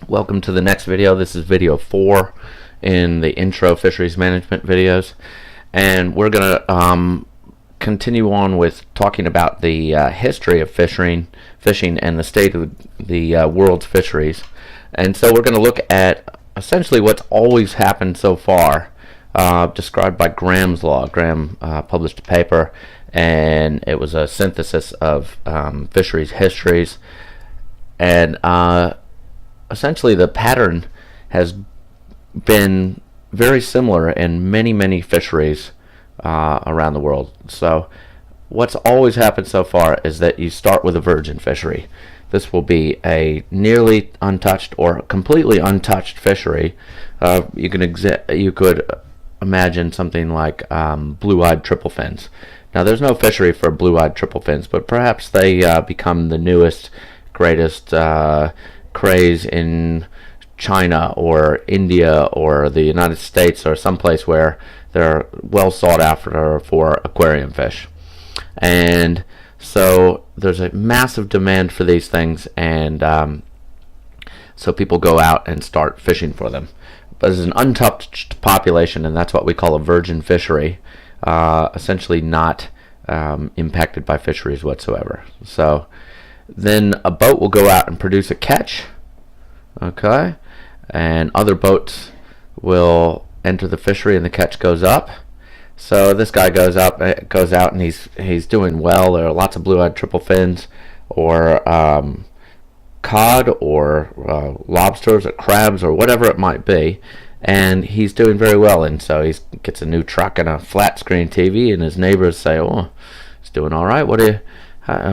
Welcome to the next video. This is video 4 in the intro fisheries management videos, and we're going to continue on with talking about the history of fishing and the state of the world's fisheries. And so we're going to look at essentially what's always happened so far, described by Graham's law. Graham published a paper, and it was a synthesis of fisheries histories, and essentially the pattern has been very similar in many fisheries around the world. So what's always happened so far is that you start with a virgin fishery. This will be a nearly untouched or completely untouched fishery. You could imagine something like blue-eyed triple fins. Now there's no fishery for blue-eyed triple fins, but perhaps they become the newest, greatest craze in China or India or the United States or someplace where they're well sought after for aquarium fish. And so there's a massive demand for these things, and so people go out and start fishing for them. But it's an untouched population, and that's what we call a virgin fishery, essentially not impacted by fisheries whatsoever. So then a boat will go out and produce a catch, okay, and other boats will enter the fishery and the catch goes up. So this guy goes out and he's doing well. There are lots of blue-eyed triple fins or cod or lobsters or crabs or whatever it might be, and he's doing very well. And so he gets a new truck and a flat screen TV, and his neighbors say, "Oh, he's doing all right. What do you?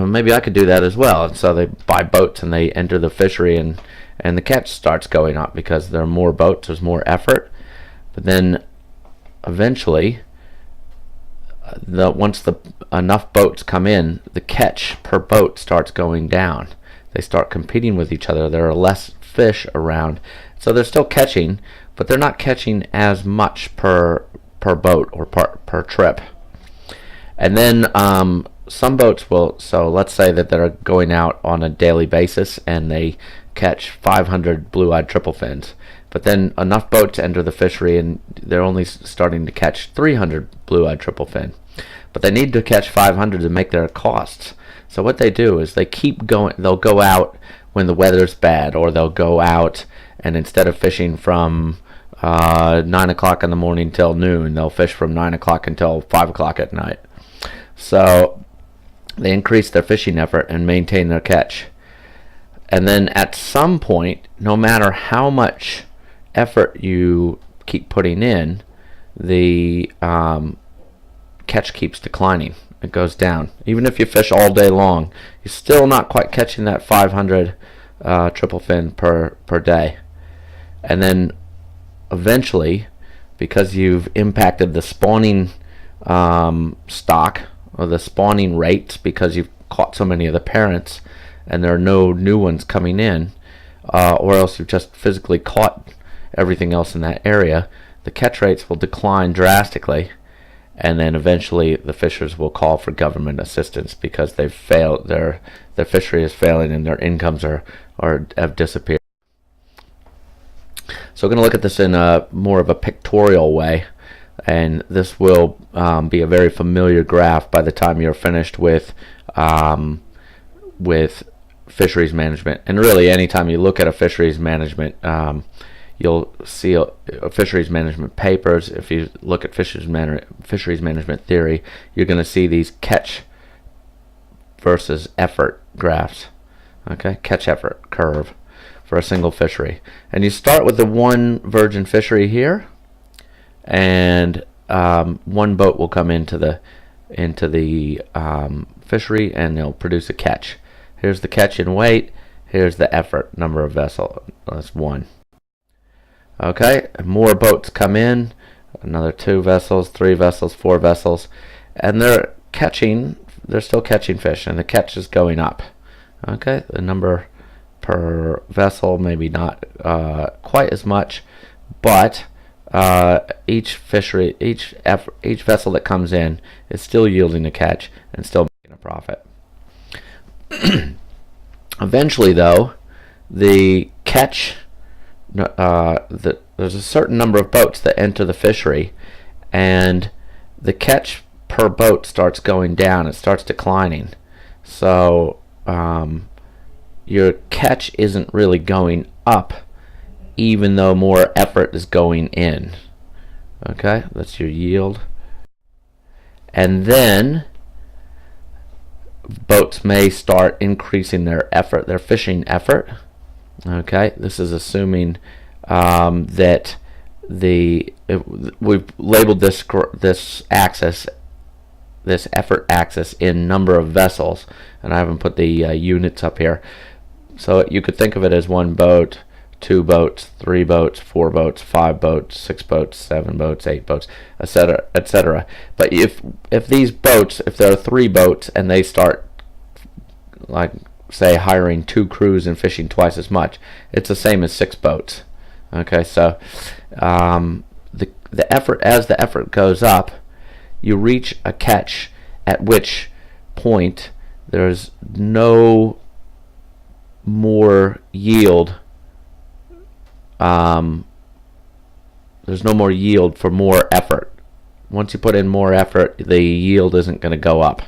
Maybe I could do that as well." And so they buy boats and they enter the fishery, and the catch starts going up because there are more boats, there's more effort. But then eventually, once enough boats come in, the catch per boat starts going down. They start competing with each other. There are less fish around, so they're still catching, but they're not catching as much per boat or per trip. And then some boats will, so let's say that they're going out on a daily basis and they catch 500 blue-eyed triple fins, but then enough boats enter the fishery and they're only starting to catch 300 blue-eyed triple fin, but they need to catch 500 to make their costs. So what they do is they keep going. They'll go out when the weather's bad, or they'll go out and instead of fishing from 9 o'clock in the morning till noon, they'll fish from 9 o'clock until 5 o'clock at night. So they increase their fishing effort and maintain their catch. And then at some point, no matter how much effort you keep putting in, the catch keeps declining. It goes down. Even if you fish all day long, you're still not quite catching that 500 triple fin per day. And then eventually, because you've impacted the spawning stock or the spawning rates, because you've caught so many of the parents and there are no new ones coming in, or else you've just physically caught everything else in that area, the catch rates will decline drastically, and then eventually the fishers will call for government assistance because they've failed, their fishery is failing and their incomes have disappeared. So we're going to look at this in more of a pictorial way, and this will be a very familiar graph by the time you're finished with fisheries management. And really, anytime you look at a fisheries management, you'll see a fisheries management papers. If you look at fisheries management theory, you're going to see these catch versus effort graphs. Okay, catch effort curve for a single fishery. And you start with the one virgin fishery here, and one boat will come into the fishery and they'll produce a catch. Here's the catch in weight. Here's the effort number of vessel. That's 1. Okay, and more boats come in. Another 2 vessels, 3 vessels, 4 vessels, and they're still catching fish, and the catch is going up. Okay, the number per vessel maybe not quite as much, but each vessel that comes in is still yielding a catch and still making a profit. Eventually, though, the catch there's a certain number of boats that enter the fishery, and the catch per boat starts going down. It starts declining. So your catch isn't really going up, even though more effort is going in. Okay, that's your yield. And then boats may start increasing their effort, their fishing effort. Okay, this is assuming that we've labeled this axis, this effort axis, in number of vessels, and I haven't put the units up here. So you could think of it as one boat, 2 boats, 3 boats, 4 boats, 5 boats, 6 boats, 7 boats, 8 boats, etc., etc. But if these boats, if there are 3 boats and they start, like, say, hiring 2 crews and fishing twice as much, it's the same as 6 boats. Okay, so the effort, as the effort goes up, you reach a catch at which point there's no more yield. There's no more yield for more effort. Once you put in more effort, the yield isn't going to go up.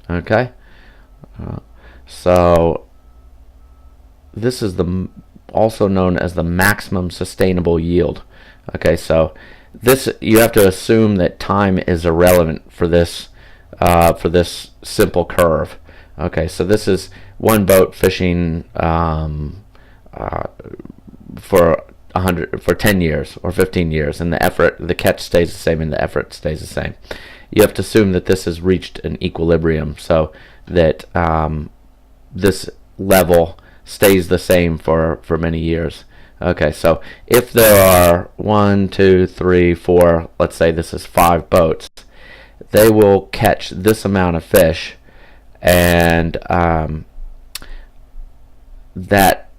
Okay, so this is also known as the maximum sustainable yield. Okay, so this, you have to assume that time is irrelevant for this simple curve. Okay, so this is one boat fishing for 10 years or 15 years, and the catch stays the same and the effort stays the same. You have to assume that this has reached an equilibrium, so that this level stays the same for many years. Okay, so if there are 1, 2, 3, 4, let's say this is 5 boats, they will catch this amount of fish, and that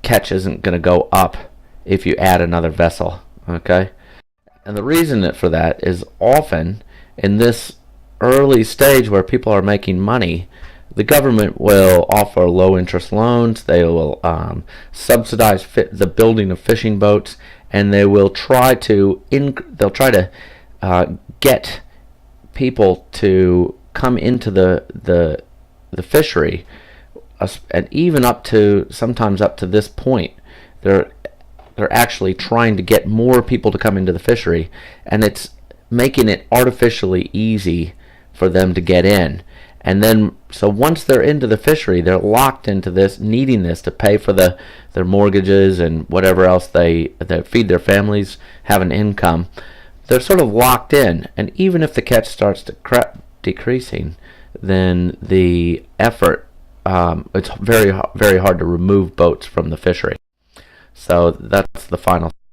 catch isn't going to go up if you add another vessel. Okay, and the reason for that is often in this early stage where people are making money, the government will offer low interest loans, they will subsidize the building of fishing boats, and they will try to get people to come into the fishery, and even sometimes up to this point, they're actually trying to get more people to come into the fishery, and it's making it artificially easy for them to get in. And then, so once they're into the fishery, they're locked into this, needing this to pay for their mortgages and whatever else they feed their families, have an income. They're sort of locked in, and even if the catch starts decreasing, then the effort, it's very, very hard to remove boats from the fishery. So that's the final